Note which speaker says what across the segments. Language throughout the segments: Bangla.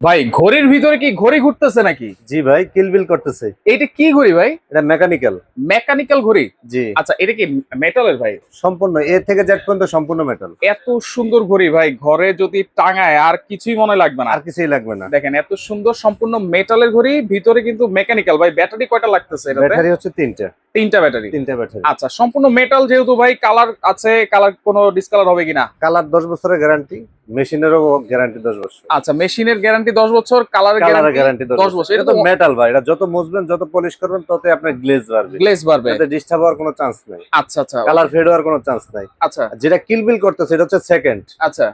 Speaker 1: ভাই ঘড়ির ভিতরে কি ঘড়ি ঘুরতেছে নাকি?
Speaker 2: জি ভাই, কিলবিল করতেছে।
Speaker 1: এটা কি ঘড়ি ভাই?
Speaker 2: এটা মেকানিক্যাল।
Speaker 1: মেকানিক্যাল ঘড়ি?
Speaker 2: জি,
Speaker 1: আচ্ছা, এটা কি মেটালের ভাই?
Speaker 2: সম্পূর্ণ এ থেকে জেড পর্যন্ত সম্পূর্ণ মেটাল।
Speaker 1: এত সুন্দর ঘড়ি ভাই, ঘরে যদি টাঙায় আর কিছুই মনে লাগবে না।
Speaker 2: আর কিছুই লাগবে না।
Speaker 1: দেখেন এত সুন্দর সম্পূর্ণ মেটালের ঘড়ি, ভিতরে কিন্তু মেকানিক্যাল। ভাই ব্যাটারি কয়টা লাগতেছে এটাতে?
Speaker 2: ব্যাটারি হচ্ছে তিনটা।
Speaker 1: তিনটা ব্যাটারি।
Speaker 2: তিনটা ব্যাটারি।
Speaker 1: আচ্ছা, সম্পূর্ণ মেটাল যেহেতু ভাই, কালার আছে, কালার কোনো ডিসকালার হবে কিনা?
Speaker 2: কালার 10 বছরের গ্যারান্টি, মেশিনেরও গ্যারান্টি 10 বছর।
Speaker 1: আচ্ছা, মেশিনের গ্যারান্টি 10 বছর, কালারের গ্যারান্টি 10 বছর।
Speaker 2: এটা তো মেটাল ভাই, এটা যত মুছবেন যত পলিশ করবেন তত আপনার গ্লেজ বাড়বে।
Speaker 1: গ্লেজ বাড়বে।
Speaker 2: এতে ডিস্টার্ব হওয়ার কোনো চান্স নাই।
Speaker 1: আচ্ছা আচ্ছা।
Speaker 2: কালার ফেড হওয়ার কোনো চান্স নাই।
Speaker 1: আচ্ছা
Speaker 2: যেটা কিলবিল করতেছে এটা হচ্ছে সেকেন্ড।
Speaker 1: আচ্ছা।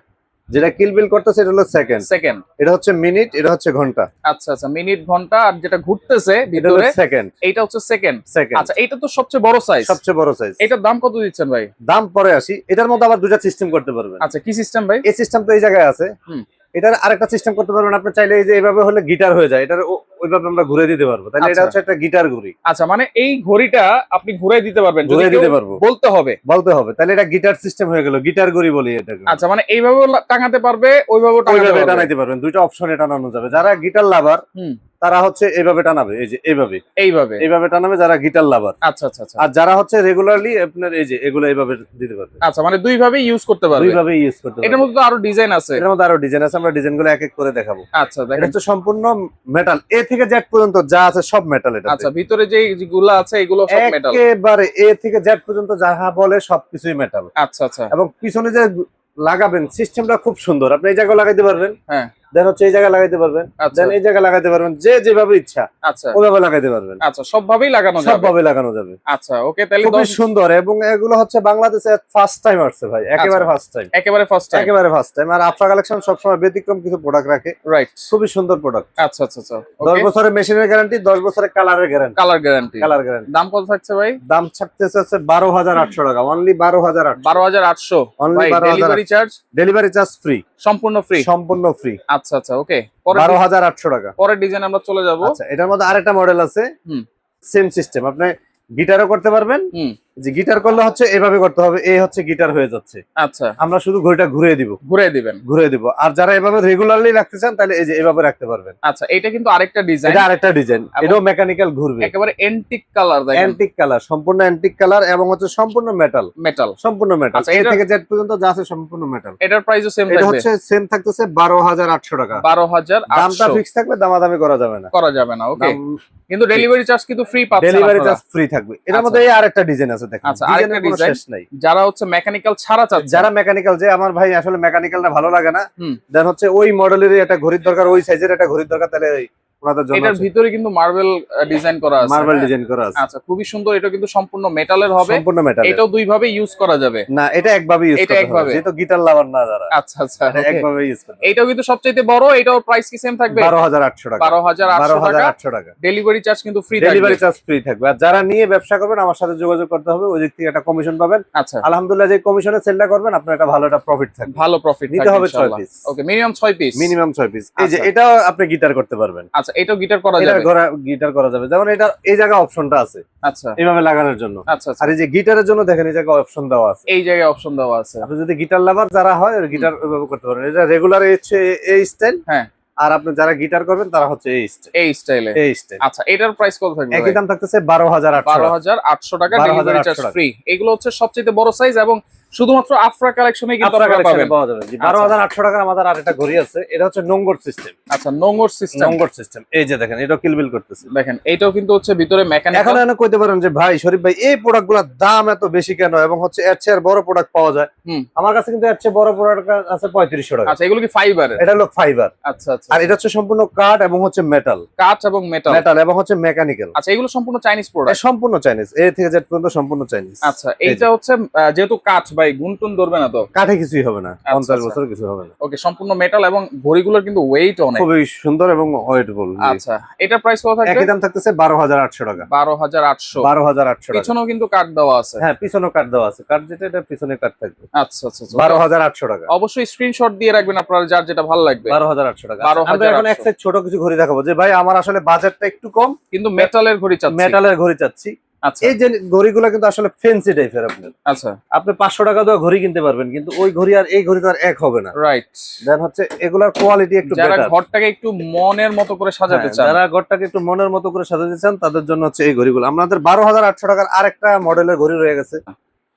Speaker 2: যেটা কিলবিল করতেছে এটা হলো সেকেন্ড।
Speaker 1: সেকেন্ড।
Speaker 2: এটা হচ্ছে মিনিট, এটা হচ্ছে ঘন্টা।
Speaker 1: আচ্ছা আচ্ছা, মিনিট ঘন্টা। আর যেটা ঘুরতেছে
Speaker 2: এটা হলো
Speaker 1: ভিতরে
Speaker 2: সেকেন্ড।
Speaker 1: এইটা হচ্ছে সেকেন্ড।
Speaker 2: সেকেন্ড।
Speaker 1: আচ্ছা, এইটা তো সবচেয়ে বড় সাইজ।
Speaker 2: সবচেয়ে বড় সাইজ।
Speaker 1: এটার দাম কত দিচ্ছেন ভাই?
Speaker 2: দাম পরে আসি। এটার মধ্যে আবার দুটো সিস্টেম করতে পারবেন।
Speaker 1: আচ্ছা, কি সিস্টেম ভাই?
Speaker 2: এই সিস্টেম তো এই জায়গায় আছে।
Speaker 1: হুম।
Speaker 2: এটার আরেকটা সিস্টেম করতে পারবেন আপনি চাইলে, এই যে এইভাবে হলে গিটার হয়ে যায়, এটার ওইভাবে আমরা ঘুরে দিতে পারবো। তাহলে এটা
Speaker 1: আচ্ছা।
Speaker 2: হচ্ছে একটা গিটার ঘুড়ি।
Speaker 1: আচ্ছা, মানে এই ঘড়িটা আপনি ঘুরাই দিতে পারবেন, যদি
Speaker 2: ঘুরে
Speaker 1: কেউ
Speaker 2: দিতে পারবো।
Speaker 1: বলতে হবে।
Speaker 2: বলতে হবে, তাহলে এটা গিটার সিস্টেম হয়ে গেল, গিটার ঘুড়ি বলি এটাকে।
Speaker 1: আচ্ছা, মানে এইভাবেও টাঙাতে পারবে, ওইভাবেও টাঙাতে
Speaker 2: ওইভাবে
Speaker 1: পারবে।
Speaker 2: টানাইতে পারবেন, দুইটা অপশনে টানানো যাবে। যারা গিটার লাভার
Speaker 1: হুম।
Speaker 2: তারা হচ্ছে এইভাবে টানাবে, এই যে এইভাবে
Speaker 1: এইভাবে।
Speaker 2: এইভাবে টানাবে যারা গিটার লাভার।
Speaker 1: আচ্ছা আচ্ছা আচ্ছা।
Speaker 2: আর যারা হচ্ছে রেগুলারলি আপনার এই যে এগুলো এইভাবে দিতে পারবে।
Speaker 1: আচ্ছা, মানে দুই ভাবে ইউজ করতে পারবে।
Speaker 2: দুইভাবে ইউজ করতে
Speaker 1: এটার
Speaker 2: পারবে।
Speaker 1: মধ্যে তো আরো ডিজাইন আছে।
Speaker 2: এটার মধ্যে আরো ডিজাইন আছে, আমরা ডিজাইনগুলো এক এক করে দেখাবো।
Speaker 1: আচ্ছা
Speaker 2: এটা
Speaker 1: দেখেন।
Speaker 2: হচ্ছে সম্পূর্ণ মেটাল, এ থেকে জেড পর্যন্ত যা আছে সব মেটাল। এটা
Speaker 1: আচ্ছা, ভিতরে যেগুলো আছে এগুলো সব মেটাল।
Speaker 2: একেবারে এ থেকে জেড পর্যন্ত যাহা বলে সবকিছুই মেটাল।
Speaker 1: আচ্ছা আচ্ছা।
Speaker 2: এবং পিছনে যে লাগাবেন সিস্টেমটা খুব সুন্দর, আপনি এই জায়গায় লাগাইতে পারবেন।
Speaker 1: হ্যাঁ।
Speaker 2: দেন হচ্ছে এই জায়গায় লাগাইতে পারবেন।
Speaker 1: আচ্ছা।
Speaker 2: দেন এই জায়গায় লাগাইতে পারবেন, যে যেভাবে ইচ্ছা
Speaker 1: আচ্ছা
Speaker 2: ওইভাবে লাগাইতে পারবেন।
Speaker 1: আচ্ছা, সবভাবেই লাগানো যাবে।
Speaker 2: সবভাবে লাগানো যাবে।
Speaker 1: আচ্ছা, ওকে। তাহলে
Speaker 2: খুবই সুন্দর। এবং এগুলো হচ্ছে বাংলাদেশে ফার্স্ট টাইম আসছে ভাই, একেবারে ফার্স্ট টাইম।
Speaker 1: একেবারে ফার্স্ট টাইম।
Speaker 2: একেবারে ফার্স্ট টাইম। আর আফরা কালেকশন সবসময় ব্যতিক্রম কিছু প্রোডাক্ট রাখে।
Speaker 1: রাইট।
Speaker 2: খুবই সুন্দর প্রোডাক্ট।
Speaker 1: আচ্ছা আচ্ছা আচ্ছা।
Speaker 2: 10 বছরের মেশিনের গ্যারান্টি, 10 বছরের কালারের guarantee.
Speaker 1: Colour guarantee.
Speaker 2: Colour guarantee.
Speaker 1: দাম কত থাকছে ভাই?
Speaker 2: দাম থাকতেছে হচ্ছে 12,800 টাকা, অনলি 12,800।
Speaker 1: 12,800।
Speaker 2: Only
Speaker 1: ভাই
Speaker 2: 12,800
Speaker 1: delivery charge?
Speaker 2: Delivery charge free,
Speaker 1: সম্পূর্ণ ফ্রি।
Speaker 2: সম্পূর্ণ ফ্রি।
Speaker 1: আচ্ছা আচ্ছা, ওকে। পরে
Speaker 2: 12,800 টাকা।
Speaker 1: পরের ডিজাইন আমরা চলে যাব।
Speaker 2: আচ্ছা, এটার মধ্যে আরেকটা মডেল আছে।
Speaker 1: হুম।
Speaker 2: সেম সিস্টেম, আপনি গিটারও করতে পারবেন।
Speaker 1: হুম।
Speaker 2: যে গিটার করলে হচ্ছে এভাবে করতে হবে, এই হচ্ছে গিটার হয়ে যাচ্ছে।
Speaker 1: আচ্ছা,
Speaker 2: আমরা শুধু ঘড়িটা ঘুরিয়ে দিব,
Speaker 1: ঘুরে দিবেন।
Speaker 2: ঘুরিয়ে দিব। আর যারা এভাবে রেগুলারলি রাখতে চান তাহলে এই যে এভাবে রাখতে পারবেন।
Speaker 1: আচ্ছা, এটা কিন্তু আরেকটা ডিজাইন।
Speaker 2: এটা আরেকটা ডিজাইন, এটাও মেকানিক্যাল ঘুরবে।
Speaker 1: একেবারে এন্টিক কালার দেখেন।
Speaker 2: অ্যান্টিক কালার, সম্পূর্ণ অ্যান্টিক কালার এবং হচ্ছে সম্পূর্ণ মেটাল।
Speaker 1: মেটাল।
Speaker 2: সম্পূর্ণ মেটাল।
Speaker 1: আচ্ছা,
Speaker 2: এ
Speaker 1: এটা-
Speaker 2: থেকে জেড পর্যন্ত যা আছে সম্পূর্ণ মেটাল।
Speaker 1: এটার প্রাইসও সেম
Speaker 2: এটা
Speaker 1: থাকবে?
Speaker 2: হচ্ছে সেম থাকতেছে 12,800 টাকা।
Speaker 1: 12,800।
Speaker 2: দামটা ফিক্স থাকবে, দামাদামি করা যাবে না।
Speaker 1: করা যাবে না, ওকে।
Speaker 2: দাম
Speaker 1: কিন্তু ডেলিভারি চার্জ কিন্তু ফ্রি পাচ্ছেন
Speaker 2: ডেলিভারি
Speaker 1: আপনারা।
Speaker 2: চার্জ ফ্রি থাকবে। এটার
Speaker 1: আচ্ছা।
Speaker 2: মধ্যে এই আরেকটা ডিজাইন আছে, দেখেন।
Speaker 1: আচ্ছা, আরেকটা
Speaker 2: ডিজাইনের কোনো
Speaker 1: ডিজাইন।
Speaker 2: শেষ নাই।
Speaker 1: যারা হচ্ছে মেকানিক্যাল ছাড়া চাচ্ছে,
Speaker 2: যারা মেকানিক্যাল, যে আমার ভাই আসলে মেকানিক্যালটা ভালো লাগে না,
Speaker 1: হুম।
Speaker 2: দেন হচ্ছে ওই মডেলেরই একটা ঘড়ির দরকার, ওই সাইজের একটা ঘড়ির দরকার, তাহলে ওনাদের জন্য
Speaker 1: এটার ভিতরে কিন্তু মার্বেল ডিজাইন করা আছে।
Speaker 2: মার্বেল
Speaker 1: হ্যাঁ?
Speaker 2: ডিজাইন করা আছে।
Speaker 1: আচ্ছা, খুবই সুন্দর। এটা কিন্তু সম্পূর্ণ মেটালের হবে।
Speaker 2: সম্পূর্ণ মেটাল।
Speaker 1: এটাও দুই ভাবে ইউজ করা যাবে।
Speaker 2: না, এটা একভাবে ইউজ
Speaker 1: এটা
Speaker 2: করতে হবে,
Speaker 1: একভাবে।
Speaker 2: যেহেতু গিটার লাভার না যারা,
Speaker 1: আচ্ছা আচ্ছা,
Speaker 2: এটা
Speaker 1: okay।
Speaker 2: একভাবে ইউজ করতে হবে।
Speaker 1: এটাও কিন্তু সবচেয়ে বড়। এটাও প্রাইস কি সেম থাকবে?
Speaker 2: 12,800 টাকা।
Speaker 1: 12,800
Speaker 2: টাকা।
Speaker 1: ডেলিভারি চার্জ কিন্তু ফ্রি থাকবে।
Speaker 2: ডেলিভারি চার্জ ফ্রি থাকবে। আর যারা নিয়ে ব্যবসা করবেন আমার সাথে যোগাযোগ করতে হবে, ওই দিক থেকে একটা কমিশন পাবেন।
Speaker 1: আচ্ছা,
Speaker 2: আলহামদুলিল্লাহ, যে কমিশনে সেলটা করবেন আপনার একটা ভালো একটা প্রফিট থাকবে।
Speaker 1: ভালো প্রফিট
Speaker 2: নিতে হবে 6 পিস।
Speaker 1: ওকে, মিনিমাম 6 পিস।
Speaker 2: Minimum 6 piece. এই যে
Speaker 1: আচ্ছা।
Speaker 2: এটাও আপনি গিটার করতে পারবেন।
Speaker 1: আচ্ছা, এটাও গিটার করা
Speaker 2: এটা
Speaker 1: যাবে।
Speaker 2: গিটার করা যাবে, যেমন এটা এই জায়গা অপশনটা আছে
Speaker 1: আচ্ছা
Speaker 2: এইভাবে লাগানোর জন্য।
Speaker 1: আচ্ছা আচ্ছা।
Speaker 2: আর এই যে গিটারের জন্য দেখেন এই জায়গায় অপশন দেওয়া আছে।
Speaker 1: এই জায়গায় অপশন দেওয়া আছে।
Speaker 2: আপনি যদি গিটার লাভার যারা হয় গিটার ওইভাবে করতে পারেন। এটা রেগুলার হচ্ছে এই স্টাইল।
Speaker 1: হ্যাঁ।
Speaker 2: আর আপনি যারা গিটার করবেন তারা হচ্ছে এই স্টাইল।
Speaker 1: এই স্টাইলে।
Speaker 2: এই স্টাইল।
Speaker 1: আচ্ছা, এটার প্রাইস কত থাকবে?
Speaker 2: একই দাম থাকতেছে 12,800 টাকা।
Speaker 1: 12,800 টাকা, ডেলিভারি চার্জ
Speaker 2: 12,800
Speaker 1: ফ্রি। এগুলো হচ্ছে সবচেয়ে বড় সাইজ এবং শুধুমাত্র আফরা কালেকশনে কিন্তু
Speaker 2: আপনারা
Speaker 1: আপনারা পাবেন।
Speaker 2: পাওয়া যাবে। জি, 12,800 টাকার আমাদের আরেকটা ঘড়ি আছে, এটা হচ্ছে নোঙ্গর সিস্টেম।
Speaker 1: আচ্ছা, নোঙ্গর সিস্টেম।
Speaker 2: নোঙ্গর সিস্টেম, এই যে দেখেন এটাও কিলবিল করতেছে।
Speaker 1: দেখেন, এইটাও কিন্তু হচ্ছে ভিতরে
Speaker 2: এখন
Speaker 1: মেকানিক্যাল।
Speaker 2: এনে কইতে পারেন যে ভাই শরীফ ভাই এই প্রোডাক্টগুলোর দাম এত বেশি কেন, এবং হচ্ছে এর চেয়ে বড় প্রোডাক্ট পাওয়া যায়।
Speaker 1: হুম।
Speaker 2: আমার কাছে কিন্তু এর চেয়ে বড় প্রোডাক্ট আছে 3500 টাকা।
Speaker 1: আচ্ছা, এগুলো কি ফাইবারের?
Speaker 2: এটা হলো ফাইবার।
Speaker 1: আচ্ছা আচ্ছা।
Speaker 2: আর এটা হচ্ছে সম্পূর্ণ কাঠ এবং হচ্ছে মেটাল।
Speaker 1: কাঁচ এবং মেটাল।
Speaker 2: মেটাল এবং হচ্ছে মেকানিক্যাল।
Speaker 1: আচ্ছা, এগুলো সম্পূর্ণ চাইনিজ প্রোডাক্ট।
Speaker 2: সম্পূর্ণ চাইনিজ, এ থেকে জেড পর্যন্ত সম্পূর্ণ চাইনিজ।
Speaker 1: আচ্ছা, এইটা হচ্ছে যেহেতু কাঁচ ভাই, গুনটুন ধরবে না তো?
Speaker 2: কাঠে কিছুই হবে না,
Speaker 1: আচ্ছা,
Speaker 2: 50
Speaker 1: আচ্ছা।
Speaker 2: বছর কিছু হবে না।
Speaker 1: ওকে, সম্পূর্ণ মেটাল এবং ঘড়িগুলোর কিন্তু ওয়েট অনেক।
Speaker 2: খুবই সুন্দর এবং ওয়েটেবল।
Speaker 1: আচ্ছা, এটার প্রাইস কত থাকবে?
Speaker 2: একই দাম থাকতেছে 12,800 টাকা।
Speaker 1: 12,800।
Speaker 2: 12,800 টাকা।
Speaker 1: পিছনেও কিন্তু কাট দেওয়া আছে।
Speaker 2: হ্যাঁ, পিছনে কাঠ দেওয়া আছে। কাঠ যেটা এটা পিছনে কাঠ থাকবে।
Speaker 1: আচ্ছা আচ্ছা আচ্ছা।
Speaker 2: 12,800 টাকা।
Speaker 1: অবশ্যই স্ক্রিনশট দিয়ে রাখবেন আপনারা, যার যেটা ভালো লাগবে।
Speaker 2: 12,800 টাকা।
Speaker 1: 12,800
Speaker 2: আমরা এখন এক সাইড ছোট কিছু ঘড়ি দেখাবো, যে ভাই আমার আসলে বাজেটটা একটু কম,
Speaker 1: কিন্তু মেটালের ঘড়ি চাচ্ছি।
Speaker 2: মেটালের ঘড়ি চাচ্ছি।
Speaker 1: আচ্ছা
Speaker 2: এই যে ঘড়িগুলো কিন্তু আসলে ফ্যান্সি টাইপের।
Speaker 1: আচ্ছা
Speaker 2: আপনি 500 টাকা দিয়ে ঘড়ি কিনতে পারবেন, কিন্তু ওই ঘড়ি আর এই ঘড়ি তো আর এক হবে না।
Speaker 1: রাইট।
Speaker 2: দেন হচ্ছে এগুলার কোয়ালিটি একটু
Speaker 1: যারা
Speaker 2: বেটার।
Speaker 1: ঘরটাকে একটু মনের মতো করে সাজাতে চান,
Speaker 2: যারা ঘরটাকে একটু মনের মতো করে সাজাতে চান তাদের জন্য হচ্ছে এই ঘড়িগুলো। আমাদের 12,800 টাকার আরেকটা মডেলের ঘড়ি রয়ে গেছে,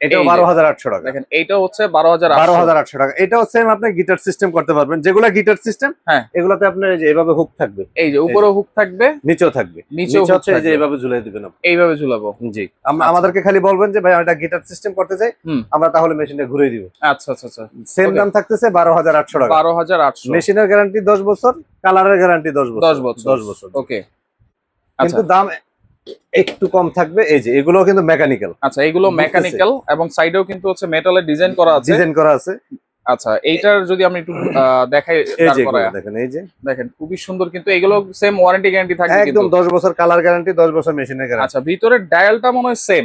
Speaker 2: এটাও
Speaker 1: এই যে,
Speaker 2: 12,800 টাকা।
Speaker 1: দেখেন এইটা হচ্ছে 12,800
Speaker 2: 12,800 টাকা। এটাও সেম, আপনি গিটার সিস্টেম করতে পারবেন। যেগুলা গিটার সিস্টেম,
Speaker 1: হ্যাঁ
Speaker 2: এগুলাতে আপনার এই যে এভাবে হুক থাকবে,
Speaker 1: এই যে উপরে হুক থাকবে,
Speaker 2: নিচেও থাকবে।
Speaker 1: নিচেও
Speaker 2: নিচে
Speaker 1: hook
Speaker 2: হচ্ছে এই যে
Speaker 1: থাকবে।
Speaker 2: এভাবে ঝুলিয়ে দিবেন আপনি।
Speaker 1: এইভাবে ঝুলাবো।
Speaker 2: জি,
Speaker 1: আচ্ছা।
Speaker 2: আমাদেরকে খালি বলবেন যে ভাই আমি এটা গিটার সিস্টেম করতে চাই,
Speaker 1: হুম।
Speaker 2: আমরা তাহলে মেশিনটা ঘুরিয়ে দিব।
Speaker 1: আচ্ছা আচ্ছা আচ্ছা।
Speaker 2: Same
Speaker 1: Okay.
Speaker 2: দাম থাকতেছে 12,800 টাকা।
Speaker 1: 12,800।
Speaker 2: মেশিনের গ্যারান্টি 10 বছর, কালারের গ্যারান্টি 10 বছর।
Speaker 1: 10 বছর।
Speaker 2: 10 বছর।
Speaker 1: ওকে।
Speaker 2: কিন্তু
Speaker 1: আচ্ছা
Speaker 2: দাম একটু কম থাকবে। এই যে এগুলো কিন্তু মেকানিক্যাল,
Speaker 1: আচ্ছা, এগুলো
Speaker 2: বুঝতেছি।
Speaker 1: মেকানিক্যাল এবং সাইডেও কিন্তু হচ্ছে মেটালের ডিজাইন করা আছে।
Speaker 2: ডিজাইন করা আছে।
Speaker 1: আচ্ছা, এইটার যদি আমি একটু দেখাই,
Speaker 2: এই যে
Speaker 1: তারপরে
Speaker 2: এগুলো দেখেন, এই যে
Speaker 1: দেখেন খুবই সুন্দর, কিন্তু এগুলো সেম ওয়ারেন্টি গ্যারান্টি থাকবে
Speaker 2: একদম
Speaker 1: কিন্তু।
Speaker 2: 10 বছর কালার গ্যারান্টি, 10 বছর মেশিনের গ্যারান্টি।
Speaker 1: আচ্ছা, ভিতরের ডায়ালটা মনে হয় সেম।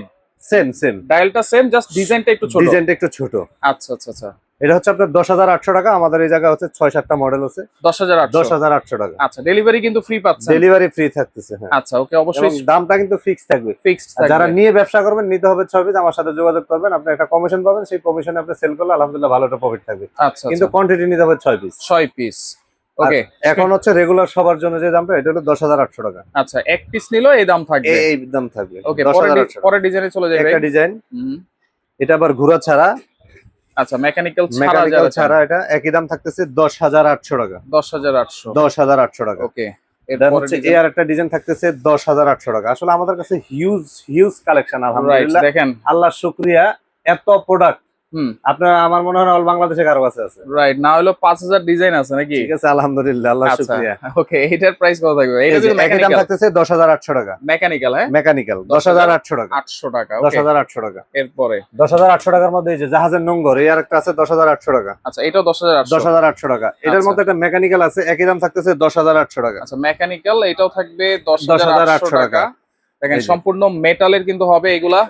Speaker 2: সেম
Speaker 1: ডায়ালটা সেম, জাস্ট ডিজাইনটা একটু ছোট।
Speaker 2: ডিজাইনটা একটু ছোট।
Speaker 1: আচ্ছা আচ্ছা আচ্ছা।
Speaker 2: এটা হচ্ছে আপনার 10,800 টাকা। আমাদের এই জায়গা হচ্ছে 6-7টা মডেল আছে।
Speaker 1: 10,800।
Speaker 2: 10,800 টাকা।
Speaker 1: আচ্ছা, ডেলিভারি কিন্তু ফ্রি পাচ্ছেন।
Speaker 2: ডেলিভারি ফ্রি থাকতেছে। হ্যাঁ,
Speaker 1: আচ্ছা ওকে,
Speaker 2: এবং
Speaker 1: অবশ্যই
Speaker 2: দামটা কিন্তু ফিক্স থাকবে।
Speaker 1: ফিক্সড
Speaker 2: আর যারা নিয়ে ব্যবসা করবেন, নিতে হবে 6 পিস, আমার সাথে যোগাযোগ করবেন। আপনি একটা কমিশন পাবেন, সেই কমিশনে আপনি সেল করলে আলহামদুলিল্লাহ ভালো একটা প্রফিট থাকবে।
Speaker 1: আচ্ছা
Speaker 2: কিন্তু
Speaker 1: আচ্ছা,
Speaker 2: কোয়ান্টিটি নিতে হবে 6 পিস।
Speaker 1: 6 পিস। ওকে,
Speaker 2: এখন হচ্ছে রেগুলার সবার জন্য যে দামটা, এটা হলো 10,800 টাকা।
Speaker 1: আচ্ছা এক পিস নিলেও এই দাম থাকবে।
Speaker 2: এই দাম থাকবে।
Speaker 1: ওকে,
Speaker 2: 10,800 টাকা।
Speaker 1: পরে ডিজাইনে চলে যাবে।
Speaker 2: একটা ডিজাইন,
Speaker 1: হুম।
Speaker 2: এটা আবার ঘোরা ছাড়া,
Speaker 1: আচ্ছা, মেকানিক্যাল
Speaker 2: মেকানিক্যাল ছাড়া, এটা একই দাম থাকতেছে 10,800 টাকা।
Speaker 1: 10,800।
Speaker 2: 10,800 টাকা।
Speaker 1: ওকে,
Speaker 2: এটা হচ্ছে এই আর একটা ডিজাইন থাকতেছে 10,800 টাকা। আসলে আমাদের কাছে হিউজ কালেকশন
Speaker 1: রাইট,
Speaker 2: আলহামদুলিল্লাহ।
Speaker 1: দেখেন।
Speaker 2: আল্লাহর শুকরিয়া, এত প্রোডাক্ট
Speaker 1: হুম,
Speaker 2: আপনার আমার মনে হয় অল বাংলাদেশে কারো কাছে আছে।
Speaker 1: রাইট, না হলো 5,000 ডিজাইন আছে নাকি?
Speaker 2: ঠিক আছে, আলহামদুলিল্লাহ, আল্লাহর
Speaker 1: আচ্ছা
Speaker 2: শুকরিয়া।
Speaker 1: ওকে, এটার প্রাইস কত থাকবে? এটা
Speaker 2: এই যে
Speaker 1: কিন্তু
Speaker 2: একই দাম
Speaker 1: মেকানিক্যাল।
Speaker 2: থাকতেছে 10,800 টাকা।
Speaker 1: মেকানিক্যাল, হ্যাঁ,
Speaker 2: মেকানিক্যাল 10,800 টাকা।
Speaker 1: 800 টাকা। ওকে,
Speaker 2: 10,800 টাকা।
Speaker 1: এরপরে
Speaker 2: 10,800 টাকার মধ্যে এই যে জাহাজের নোংর, এই আরেকটা আছে 10,800 টাকা।
Speaker 1: আচ্ছা, এটাও 10,800।
Speaker 2: 10,800 টাকা। এটার
Speaker 1: আচ্ছা।
Speaker 2: মধ্যে একটা মেকানিক্যাল আছে, একই দাম থাকতেছে 10,800 টাকা।
Speaker 1: আচ্ছা, মেকানিক্যাল এটাও থাকবে 10,800 টাকা। দেখেন,
Speaker 2: এই যে।
Speaker 1: সম্পূর্ণ মেটালের কিন্তু হবে এগুলা।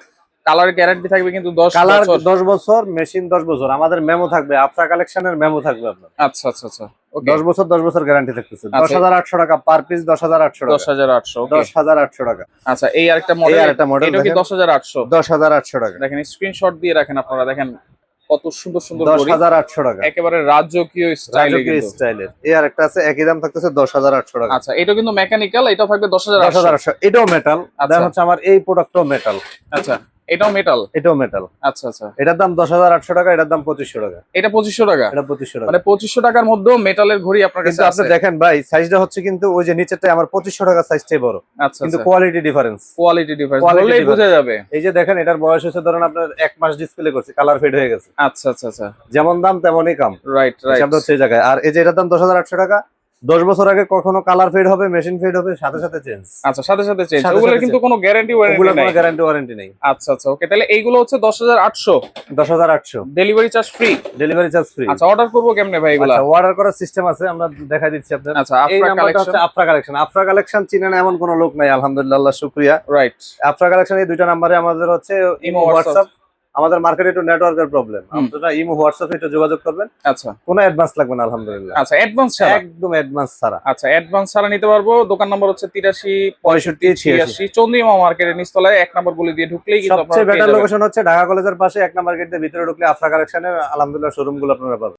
Speaker 1: কালার গ্যারান্টি থাকবে কিন্তু 10
Speaker 2: কালার
Speaker 1: বছর।
Speaker 2: 10 বছর, মেশিন 10 বছর। আমাদের মেমো থাকবে, আফরা কালেকশনের মেমো থাকবে আপনার।
Speaker 1: আচ্ছা আচ্ছা আচ্ছা। ওকে,
Speaker 2: 10 বছর গ্যারান্টি থাকতেছে।
Speaker 1: আচ্ছা।
Speaker 2: 10,800 টাকা পার পিস। 10,800 টাকা।
Speaker 1: 10,800। ওকে,
Speaker 2: 10,800 টাকা।
Speaker 1: আচ্ছা, এই আরেকটা মডেল,
Speaker 2: এই আরেকটা মডেল
Speaker 1: এটা কি
Speaker 2: দেখেন।
Speaker 1: 10,800?
Speaker 2: 10,800 টাকা।
Speaker 1: দেখেন, স্ক্রিনশট দিয়ে রাখেন আপনারা। দেখেন কত সুন্দর সুন্দর ঘড়ি,
Speaker 2: 10,800 টাকা।
Speaker 1: একেবারে রাজকীয় স্টাইলে
Speaker 2: রাজকীয়
Speaker 1: কিন্তু।
Speaker 2: স্টাইলের। এই আরেকটা আছে, একই দাম থাকতেছে 10,800 টাকা।
Speaker 1: আচ্ছা, এটা কিন্তু মেকানিক্যাল, এটাও থাকবে 10,800।
Speaker 2: 10,800। এটাও মেটাল।
Speaker 1: আচ্ছা।
Speaker 2: দেন হচ্ছে আমার এই প্রোডাক্টটাও মেটাল।
Speaker 1: আচ্ছা, এটাও মেটাল।
Speaker 2: এটাও মেটাল।
Speaker 1: আচ্ছা আচ্ছা,
Speaker 2: এটার দাম 10,800 টাকা, এটার দাম 2,500 টাকা।
Speaker 1: এটা 2,500 টাকা।
Speaker 2: এটা 2,500 টাকা।
Speaker 1: মানে 2,500 টাকার মধ্যেও মেটালের ঘড়ি আপনার কাছে
Speaker 2: কিন্তু আপনি
Speaker 1: আছে।
Speaker 2: দেখেন ভাই, সাইজটা হচ্ছে কিন্তু ওই যে নিচেরটাই আমার 2,500 টাকা সাইজটাই বড়,
Speaker 1: আচ্ছা
Speaker 2: কিন্তু
Speaker 1: আচ্ছা,
Speaker 2: quality difference.
Speaker 1: Quality difference
Speaker 2: Quality
Speaker 1: বললেই বোঝা
Speaker 2: difference।
Speaker 1: যাবে।
Speaker 2: এই যে দেখেন, এটার বয়স হচ্ছে ধরেন আপনার 1 মাস ডিসপ্লে করছে, কালার ফেড হয়ে গেছে।
Speaker 1: আচ্ছা আচ্ছা আচ্ছা,
Speaker 2: যেমন দাম তেমনই কাম।
Speaker 1: Right right.
Speaker 2: হিসাবটা হচ্ছে এই জায়গায়। আর এই যে এটার দাম 10,800 টাকা। 10 বছর আগে কখনো কালার ফেড হবে, মেশিন ফেড হবে, সাথে সাথে চেঞ্জ।
Speaker 1: আচ্ছা, সাথে সাথে চেঞ্জ।
Speaker 2: সাথে
Speaker 1: ওগুলোর
Speaker 2: সাথে
Speaker 1: কিন্তু কোনো গ্যারান্টি
Speaker 2: ওগুলো
Speaker 1: ওয়ারেন্টি
Speaker 2: কোনো
Speaker 1: নাই।
Speaker 2: গ্যারান্টি ওয়ারেন্টি নেই।
Speaker 1: আচ্ছা আচ্ছা, ওকে, তাহলে এইগুলো হচ্ছে 10,800।
Speaker 2: 10,800।
Speaker 1: Delivery charge free.
Speaker 2: Delivery charge free.
Speaker 1: আচ্ছা, অর্ডার করবো কেমনে ভাই এগুলা?
Speaker 2: আচ্ছা, অর্ডার করার সিস্টেম আছে, আমরা দেখাই দিচ্ছি আপনাদের।
Speaker 1: আচ্ছা,
Speaker 2: এই
Speaker 1: আফরা
Speaker 2: নাম্বারটা
Speaker 1: কালেকশন।
Speaker 2: হচ্ছে আফরা কালেকশন। আফরা কালেকশন চিনেন এমন কোনো লোক নাই, আলহামদুলিল্লাহ, আল্লাহ শুকরিয়া।
Speaker 1: রাইট।
Speaker 2: আফরা কালেকশন এই দুইটা নাম্বারে আমাদের হচ্ছে ইমো, হোয়াটসঅ্যাপ। আমাদের মার্কেটে একটু নেটওয়ার্কের প্রবলেম, আপনারা ইমো হোয়াটসঅ্যাপে একটু যোগাযোগ করবেন।
Speaker 1: আচ্ছা
Speaker 2: কোনো অ্যাডভান্স লাগবে না, আলহামদুলিল্লাহ।
Speaker 1: আচ্ছা, অ্যাডভান্স ছাড়া?
Speaker 2: একদম অ্যাডভান্স ছাড়া।
Speaker 1: আচ্ছা, অ্যাডভান্স ছাড়া নিতে পারবো। দোকান নম্বর হচ্ছে 83
Speaker 2: 65
Speaker 1: 86 চন্দ্রিমা মার্কেটের নিচতলায় 1 নম্বর গলি দিয়ে ঢুকলেই কিন্তু
Speaker 2: সবচেয়ে
Speaker 1: আপনারা পেয়ে
Speaker 2: বেটার
Speaker 1: যাবেন।
Speaker 2: লোকেশন হচ্ছে ঢাকা কলেজের পাশে 1 নাম্বার গেট দিয়ে ভিতরে ঢুকলে আফরা কালেকশনের আলহামদুলিল্লাহ শোরুম গুলো আপনারা পাবেন।